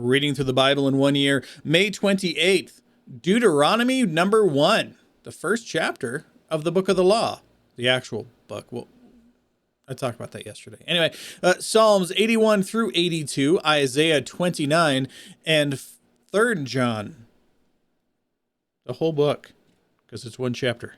Reading through the Bible in 1 year, May 28th, Deuteronomy number 1, the first chapter of the book of the law, the actual book. Well, I talked about that yesterday. Anyway, Psalms 81 through 82, Isaiah 29, and 3rd John, the whole book, because it's one chapter.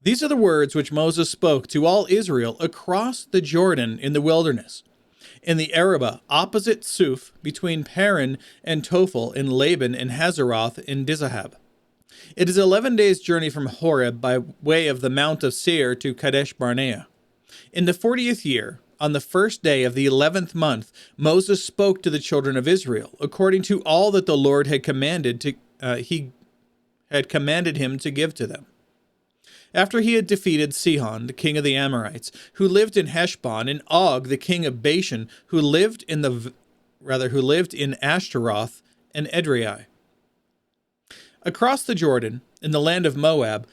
These are the words which Moses spoke to all Israel across the Jordan in the wilderness, in the Arabah, opposite Suf, between Paran and Tophel, in Laban and Hazeroth in Dizahab. It is 11 days' journey from Horeb by way of the Mount of Seir to Kadesh Barnea. In the 40th year, on the first day of the 11th month, Moses spoke to the children of Israel, according to all that the Lord had commanded him to give to them. After he had defeated Sihon, the king of the Amorites, who lived in Heshbon, and Og, the king of Bashan, who lived in Ashtaroth and Edrei. Across the Jordan, in the land of Moab,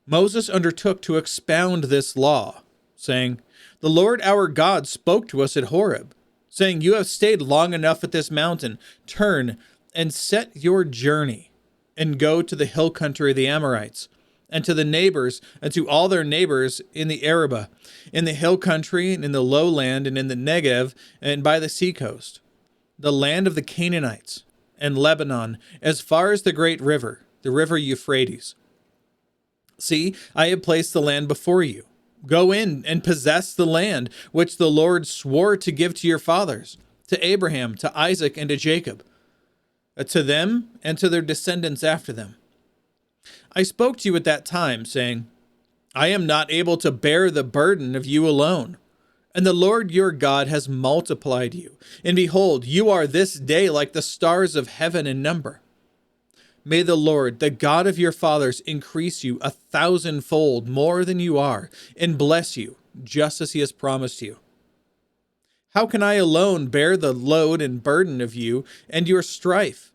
Moses undertook to expound this law, saying, "The Lord our God spoke to us at Horeb, saying, 'You have stayed long enough at this mountain. Turn and set your journey, and go to the hill country of the Amorites, and to the neighbors, and to all their neighbors in the Arabah, in the hill country, and in the lowland, and in the Negev, and by the seacoast, the land of the Canaanites, and Lebanon, as far as the great river, the river Euphrates. See, I have placed the land before you. Go in and possess the land which the Lord swore to give to your fathers, to Abraham, to Isaac, and to Jacob, to them and to their descendants after them. I spoke to you at that time, saying, I am not able to bear the burden of you alone. And the Lord your God has multiplied you. And behold, you are this day like the stars of heaven in number. May the Lord, the God of your fathers, increase you 1,000-fold more than you are, and bless you, just as he has promised you. How can I alone bear the load and burden of you and your strife?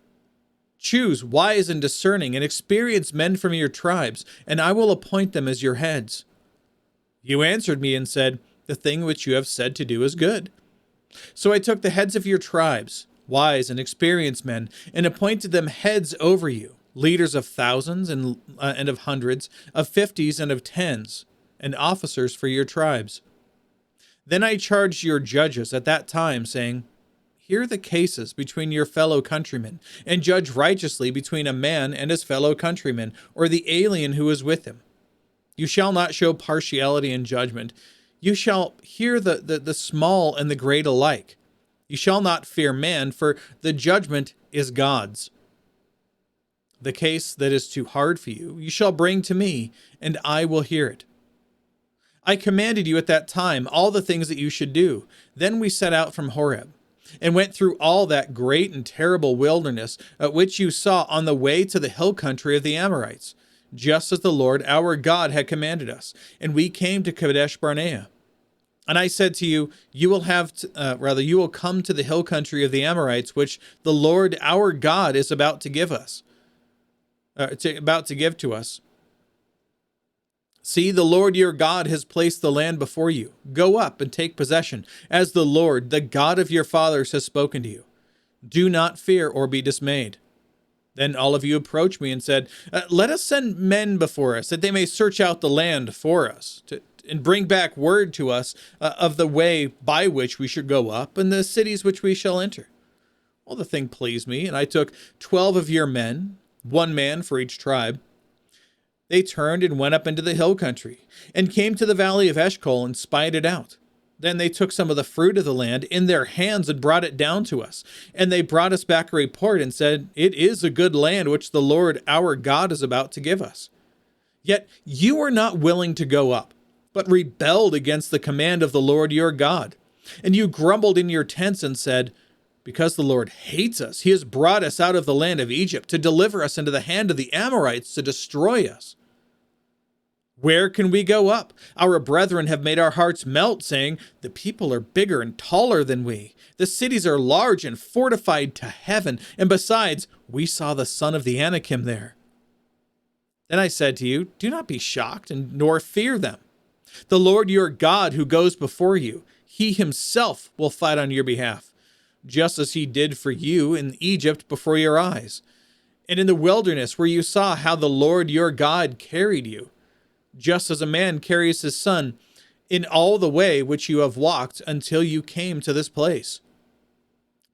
Choose wise and discerning and experienced men from your tribes, and I will appoint them as your heads. You answered me and said, The thing which you have said to do is good. So I took the heads of your tribes, wise and experienced men, and appointed them heads over you, leaders of thousands and of hundreds, of 50s and of 10s, and officers for your tribes. Then I charged your judges at that time, saying, Hear the cases between your fellow countrymen, and judge righteously between a man and his fellow countryman, or the alien who is with him. You shall not show partiality in judgment. You shall hear the small and the great alike. You shall not fear man, for the judgment is God's. The case that is too hard for you, you shall bring to me, and I will hear it. I commanded you at that time all the things that you should do. Then we set out from Horeb, and went through all that great and terrible wilderness, which you saw on the way to the hill country of the Amorites, just as the Lord our God had commanded us. And we came to Kadesh Barnea. And I said to you, you will come to the hill country of the Amorites, which the Lord our God is about to give to us. See, the Lord your God has placed the land before you. Go up and take possession, as the Lord, the God of your fathers, has spoken to you. Do not fear or be dismayed. Then all of you approached me and said, Let us send men before us, that they may search out the land for us, and bring back word to us of the way by which we should go up, and the cities which we shall enter. Well, the thing pleased me, and I took 12 of your men, 1 man for each tribe. They turned and went up into the hill country, and came to the valley of Eshcol and spied it out. Then they took some of the fruit of the land in their hands and brought it down to us. And they brought us back a report and said, It is a good land which the Lord our God is about to give us. Yet you were not willing to go up, but rebelled against the command of the Lord your God. And you grumbled in your tents and said, Because the Lord hates us, he has brought us out of the land of Egypt to deliver us into the hand of the Amorites to destroy us. Where can we go up? Our brethren have made our hearts melt, saying, The people are bigger and taller than we. The cities are large and fortified to heaven. And besides, we saw the son of the Anakim there. Then I said to you, Do not be shocked, and nor fear them. The Lord your God who goes before you, he himself will fight on your behalf, just as he did for you in Egypt before your eyes, and in the wilderness where you saw how the Lord your God carried you, just as a man carries his son, in all the way which you have walked until you came to this place.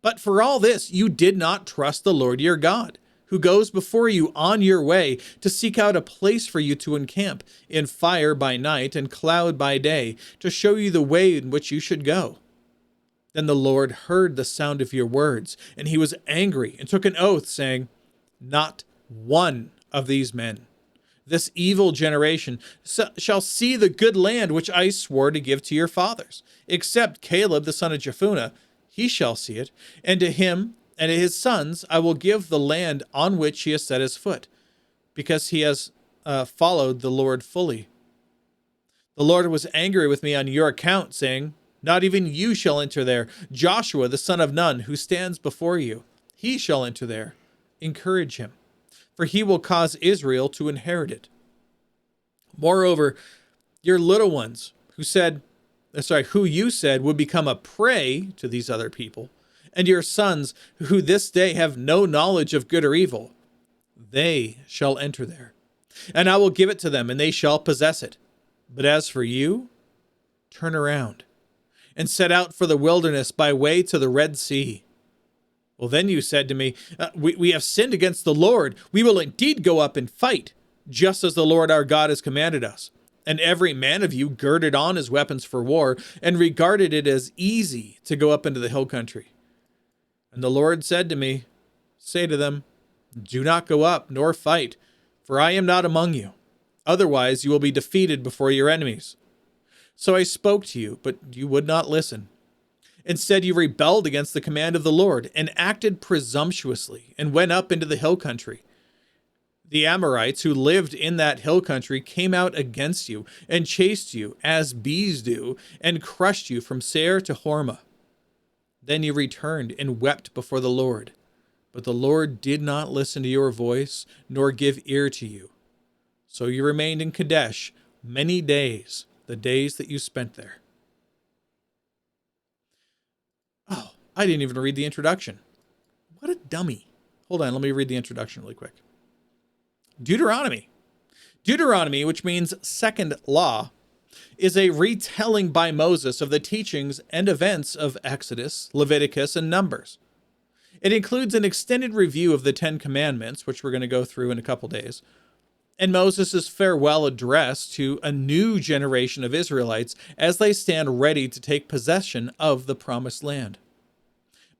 But for all this, you did not trust the Lord your God, who goes before you on your way to seek out a place for you to encamp, in fire by night and cloud by day, to show you the way in which you should go. Then the Lord heard the sound of your words, and he was angry and took an oath, saying, not one of these men, this evil generation, shall see the good land which I swore to give to your fathers, except Caleb the son of Jephunneh. He shall see it, and to him and to his sons I will give the land on which he has set his foot, because he has followed the Lord fully. The Lord was angry with me on your account, saying, not even you shall enter there. Joshua the son of Nun, who stands before you, he shall enter there. Encourage him, for he will cause Israel to inherit it. Moreover, your little ones who you said would become a prey to these other people, and your sons who this day have no knowledge of good or evil, they shall enter there. And I will give it to them, and they shall possess it. But as for you, turn around and set out for the wilderness by way to the Red Sea. Well, then you said to me, we have sinned against the Lord. We will indeed go up and fight, just as the Lord our God has commanded us. And every man of you girded on his weapons for war, and regarded it as easy to go up into the hill country. And the Lord said to me, say to them, do not go up nor fight, for I am not among you. Otherwise you will be defeated before your enemies. So I spoke to you, but you would not listen. Instead, you rebelled against the command of the Lord and acted presumptuously and went up into the hill country. The Amorites who lived in that hill country came out against you and chased you as bees do and crushed you from Seir to Hormah. Then you returned and wept before the Lord. But the Lord did not listen to your voice nor give ear to you. So you remained in Kadesh many days, the days that you spent there. Oh, I didn't even read the introduction. What a dummy. Hold on, let me read the introduction really quick. Deuteronomy. Deuteronomy, which means second law, is a retelling by Moses of the teachings and events of Exodus, Leviticus, and Numbers. It includes an extended review of the Ten Commandments, which we're going to go through in a couple days, and Moses' farewell address to a new generation of Israelites as they stand ready to take possession of the promised land.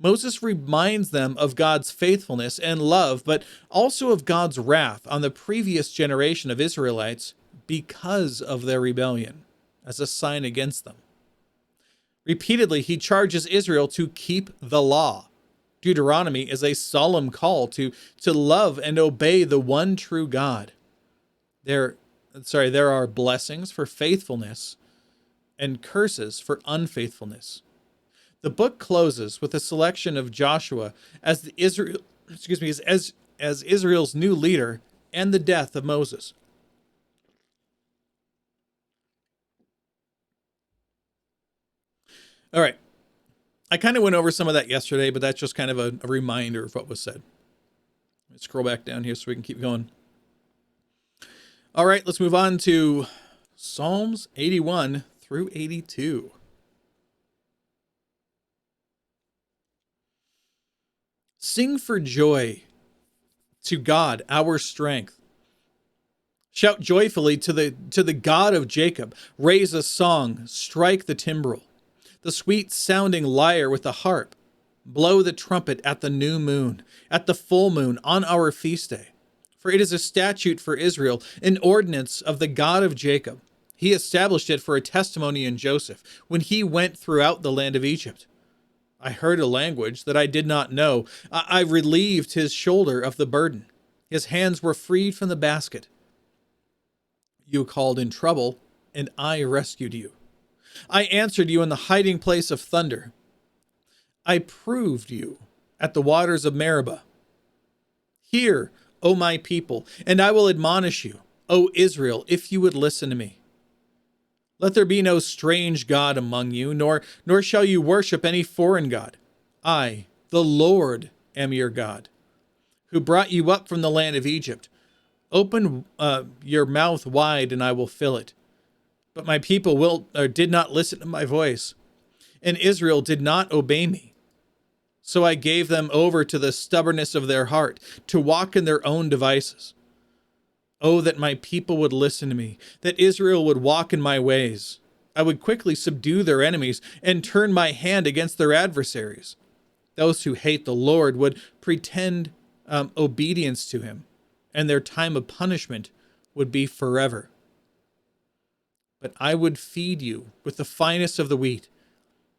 Moses reminds them of God's faithfulness and love, but also of God's wrath on the previous generation of Israelites because of their rebellion, as a sign against them. Repeatedly, he charges Israel to keep the law. Deuteronomy is a solemn call to love and obey the one true God. There are blessings for faithfulness and curses for unfaithfulness. The book closes with a selection of Joshua as Israel's new leader and the death of Moses. All right. I kind of went over some of that yesterday, but that's just kind of a reminder of what was said. Let's scroll back down here so we can keep going. All right, let's move on to Psalms 81 through 82. Sing for joy to God, our strength. Shout joyfully to the God of Jacob. Raise a song, strike the timbrel, the sweet-sounding lyre with the harp. Blow the trumpet at the new moon, at the full moon, on our feast day. For it is a statute for Israel, an ordinance of the God of Jacob. He established it for a testimony in Joseph, when he went throughout the land of Egypt. I heard a language that I did not know. I relieved his shoulder of the burden. His hands were freed from the basket. You called in trouble, and I rescued you. I answered you in the hiding place of thunder. I proved you at the waters of Meribah. Hear, O my people, and I will admonish you, O Israel, if you would listen to me. Let there be no strange god among you, nor shall you worship any foreign god. I, the Lord, am your God, who brought you up from the land of Egypt. Open your mouth wide, and I will fill it. But my people did not listen to my voice, and Israel did not obey me. So I gave them over to the stubbornness of their heart, to walk in their own devices. Oh, that my people would listen to me, that Israel would walk in my ways. I would quickly subdue their enemies and turn my hand against their adversaries. Those who hate the Lord would pretend obedience to him, and their time of punishment would be forever. But I would feed you with the finest of the wheat,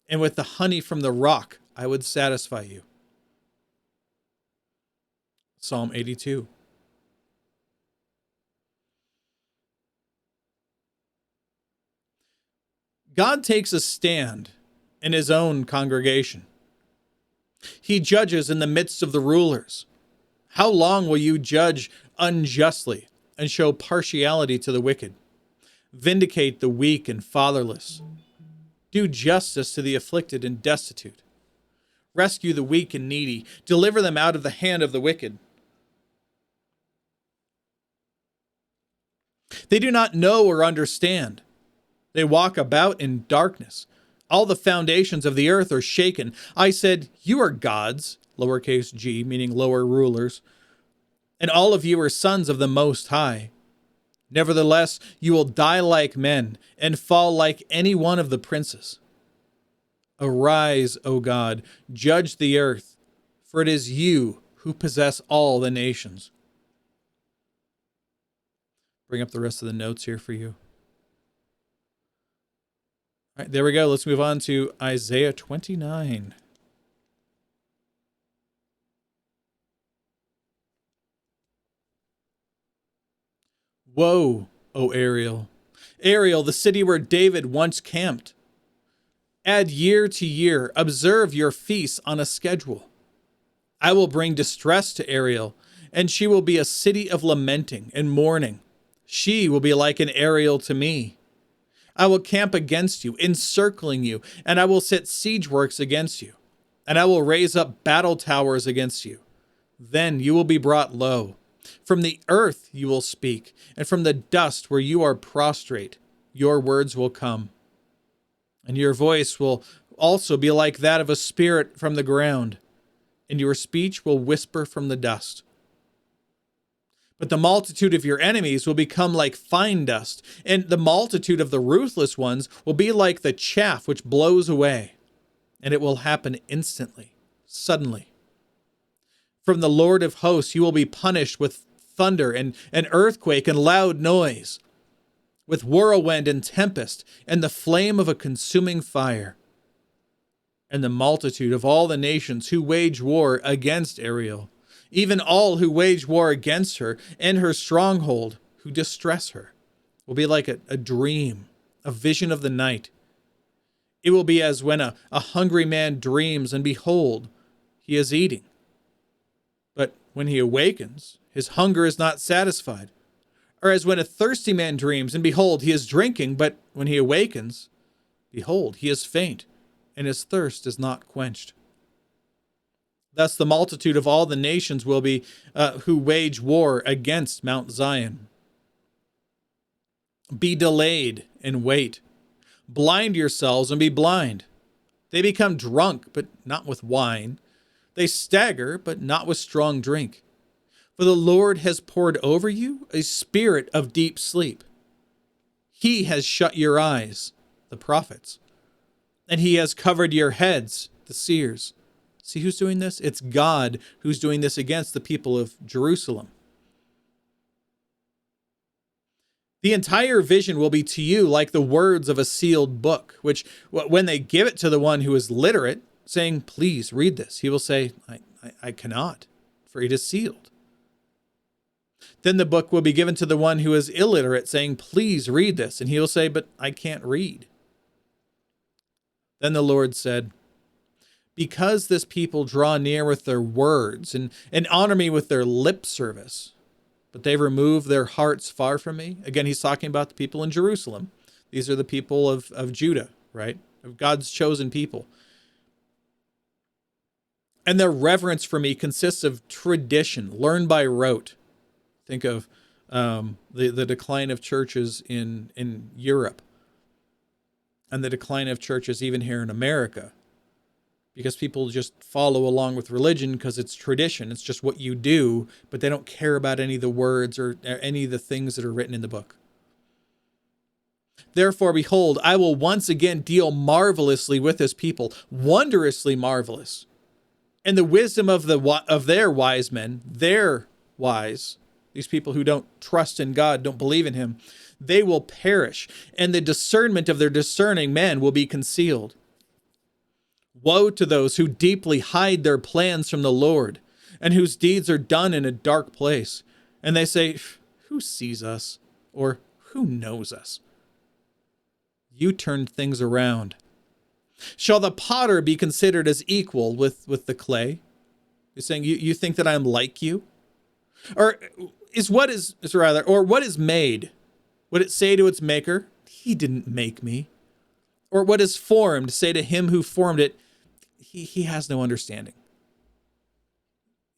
and with the honey from the rock I would satisfy you. Psalm 82. God takes a stand in his own congregation. He judges in the midst of the rulers. How long will you judge unjustly and show partiality to the wicked? Vindicate the weak and fatherless. Do justice to the afflicted and destitute. Rescue the weak and needy. Deliver them out of the hand of the wicked. They do not know or understand. They walk about in darkness. All the foundations of the earth are shaken. I said, you are gods, lowercase g, meaning lower rulers, and all of you are sons of the Most High. Nevertheless, you will die like men and fall like any one of the princes. Arise, O God, judge the earth, for it is you who possess all the nations. Bring up the rest of the notes here for you. All right, there we go. Let's move on to Isaiah 29. Woe, O Ariel! Ariel, the city where David once camped. Add year to year. Observe your feasts on a schedule. I will bring distress to Ariel, and she will be a city of lamenting and mourning. She will be like an Ariel to me. I will camp against you, encircling you, and I will set siege works against you, and I will raise up battle towers against you. Then you will be brought low. From the earth you will speak, and from the dust where you are prostrate, your words will come. And your voice will also be like that of a spirit from the ground, and your speech will whisper from the dust. But the multitude of your enemies will become like fine dust, and the multitude of the ruthless ones will be like the chaff which blows away, and it will happen instantly, suddenly. From the Lord of hosts you will be punished with thunder and an earthquake and loud noise, with whirlwind and tempest and the flame of a consuming fire. And the multitude of all the nations who wage war against Ariel, even all who wage war against her and her stronghold, who distress her, will be like a dream, a vision of the night. It will be as when a hungry man dreams, and behold, he is eating. But when he awakens, his hunger is not satisfied. Or as when a thirsty man dreams, and behold, he is drinking, but when he awakens, behold, he is faint, and his thirst is not quenched. Thus the multitude of all the nations will be who wage war against Mount Zion. Be delayed and wait. Blind yourselves and be blind. They become drunk, but not with wine. They stagger, but not with strong drink. For the Lord has poured over you a spirit of deep sleep. He has shut your eyes, the prophets, and he has covered your heads, the seers. See who's doing this? It's God who's doing this against the people of Jerusalem. The entire vision will be to you like the words of a sealed book, which when they give it to the one who is literate, saying, please read this, he will say, I cannot, for it is sealed. Then the book will be given to the one who is illiterate, saying, please read this, and he will say, but I can't read. Then the Lord said, because this people draw near with their words and honor me with their lip service, but they remove their hearts far from me. Again, he's talking about the people in Jerusalem. These are the people of Judah, right? Of God's chosen people. And their reverence for me consists of tradition, learned by rote. Think of the decline of churches in Europe and the decline of churches even here in America, because people just follow along with religion because it's tradition. It's just what you do, but they don't care about any of the words or any of the things that are written in the book. Therefore, behold, I will once again deal marvelously with this people, wondrously marvelous. And the wisdom of their wise men, their wise, these people who don't trust in God, don't believe in him, they will perish, and the discernment of their discerning men will be concealed. Woe to those who deeply hide their plans from the Lord, and whose deeds are done in a dark place. And they say, who sees us? Or who knows us? You turned things around. Shall the potter be considered as equal with the clay? He's saying, you think that I'm like you? Or what is made? Would it say to its maker, he didn't make me? Or what is formed, say to him who formed it, he has no understanding.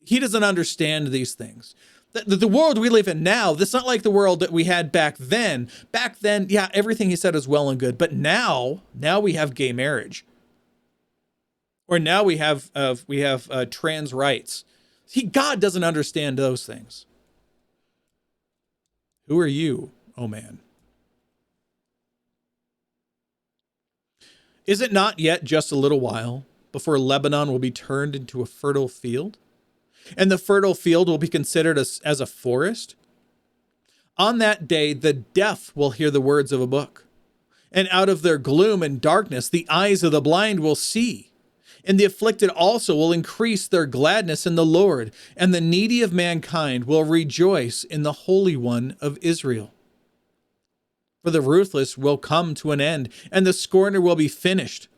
He doesn't understand these things. The world we live in now, that's not like the world that we had back then. Back then, yeah, everything he said is well and good. But now we have gay marriage. Or now we have trans rights. God doesn't understand those things. Who are you, oh man? Is it not yet just a little while before Lebanon will be turned into a fertile field? And the fertile field will be considered as a forest? On that day, the deaf will hear the words of a book. And out of their gloom and darkness, the eyes of the blind will see. And the afflicted also will increase their gladness in the Lord. And the needy of mankind will rejoice in the Holy One of Israel. For the ruthless will come to an end, and the scorner will be finished.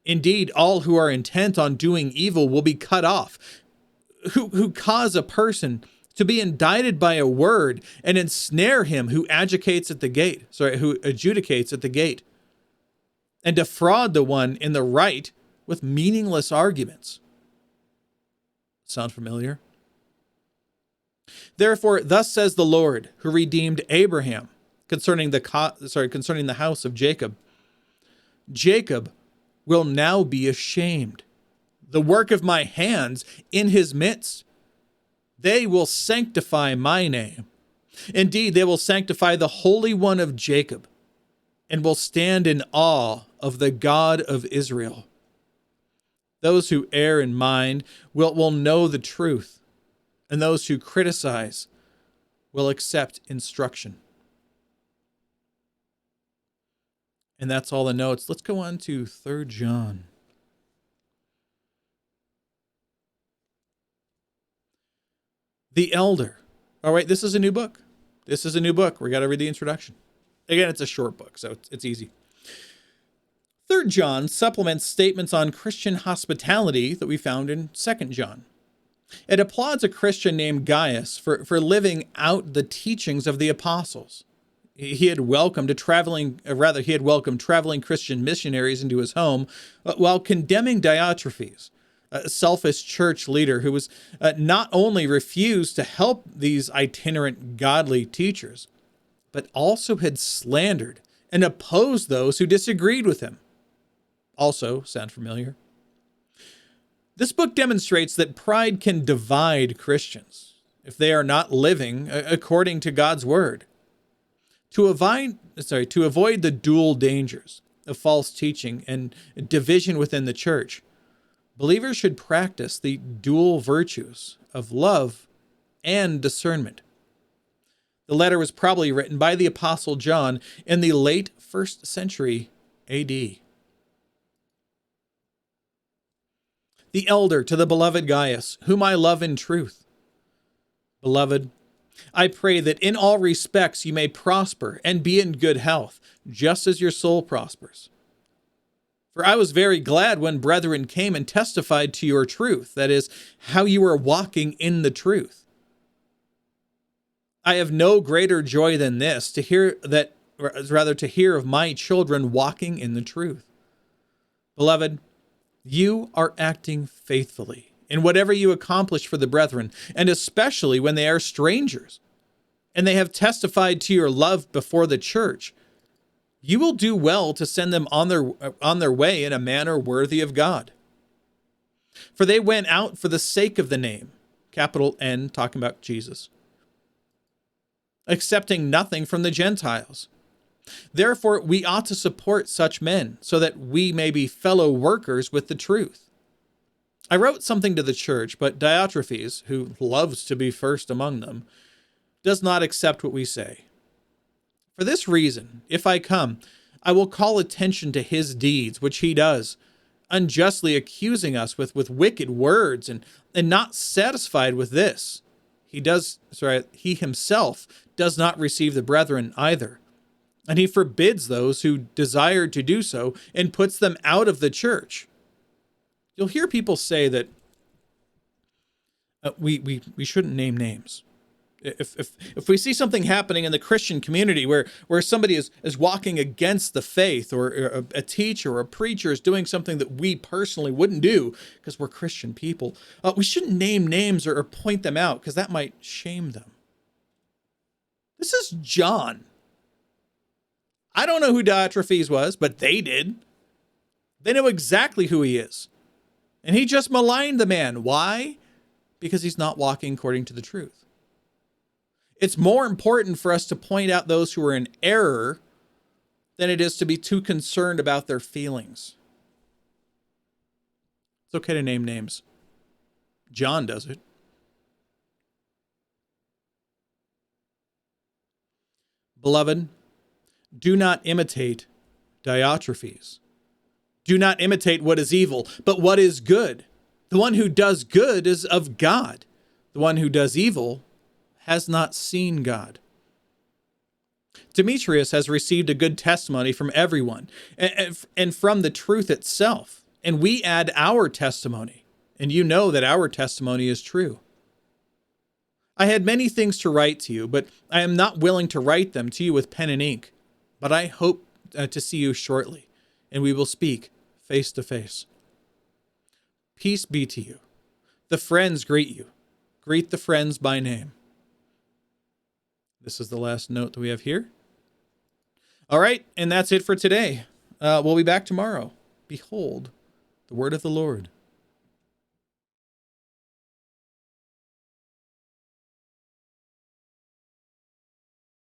Indeed, all who are intent on doing evil will be cut off, who cause a person to be indicted by a word and ensnare him who adjudicates at the gate, and defraud the one in the right with meaningless arguments. Sound familiar? Therefore, thus says the Lord, who redeemed Abraham, concerning the house of Jacob. Jacob will now be ashamed, the work of my hands in his midst. They will sanctify my name. Indeed, they will sanctify the Holy One of Jacob, and will stand in awe of the God of Israel. Those who err in mind will know the truth, and those who criticize will accept instruction. And that's all the notes. Let's go on to 3 John. The Elder. All right, this is a new book. We got to read the introduction. Again, it's a short book, so it's easy. 3 John supplements statements on Christian hospitality that we found in 2 John. It applauds a Christian named Gaius for living out the teachings of the apostles. He had welcomed traveling Christian missionaries into his home, while condemning Diotrephes, a selfish church leader who was not only refused to help these itinerant godly teachers, but also had slandered and opposed those who disagreed with him. Also, sound familiar? This book demonstrates that pride can divide Christians if they are not living according to God's word. To avoid the dual dangers of false teaching and division within the church, believers should practice the dual virtues of love and discernment. The letter was probably written by the Apostle John in the late 1st century A.D. The elder to the beloved Gaius, whom I love in truth. Beloved, I pray that in all respects you may prosper and be in good health, just as your soul prospers. For I was very glad when brethren came and testified to your truth, that is, how you were walking in the truth. I have no greater joy than this, to hear that to hear of my children walking in the truth. Beloved, you are acting faithfully in whatever you accomplish for the brethren, and especially when they are strangers, and they have testified to your love before the church. You will do well to send them on their way in a manner worthy of God. For they went out for the sake of the name, capital N, talking about Jesus, accepting nothing from the Gentiles. Therefore, we ought to support such men, so that we may be fellow workers with the truth. I wrote something to the church, but Diotrephes, who loves to be first among them, does not accept what we say. For this reason, if I come, I will call attention to his deeds, which he does, unjustly accusing us with wicked words, and not satisfied with this. He himself does not receive the brethren either. And he forbids those who desire to do so and puts them out of the church. You'll hear people say that we shouldn't name names. If we see something happening in the Christian community where somebody is walking against the faith, or a teacher or a preacher is doing something that we personally wouldn't do because we're Christian people, we shouldn't name names or point them out because that might shame them. This is John. I don't know who Diotrephes was, but they did. They know exactly who he is. And he just maligned the man. Why? Because he's not walking according to the truth. It's more important for us to point out those who are in error than it is to be too concerned about their feelings. It's okay to name names. John does it. Beloved, do not imitate Diotrephes. Do not imitate what is evil, but what is good. The one who does good is of God. The one who does evil has not seen God. Demetrius has received a good testimony from everyone and from the truth itself. And we add our testimony, and you know that our testimony is true. I had many things to write to you, but I am not willing to write them to you with pen and ink. But I hope to see you shortly, and we will speak face to face. Peace be to you. The friends greet you. Greet the friends by name. This is the last note that we have here. All right, and that's it for today. We'll be back tomorrow. Behold, the word of the Lord.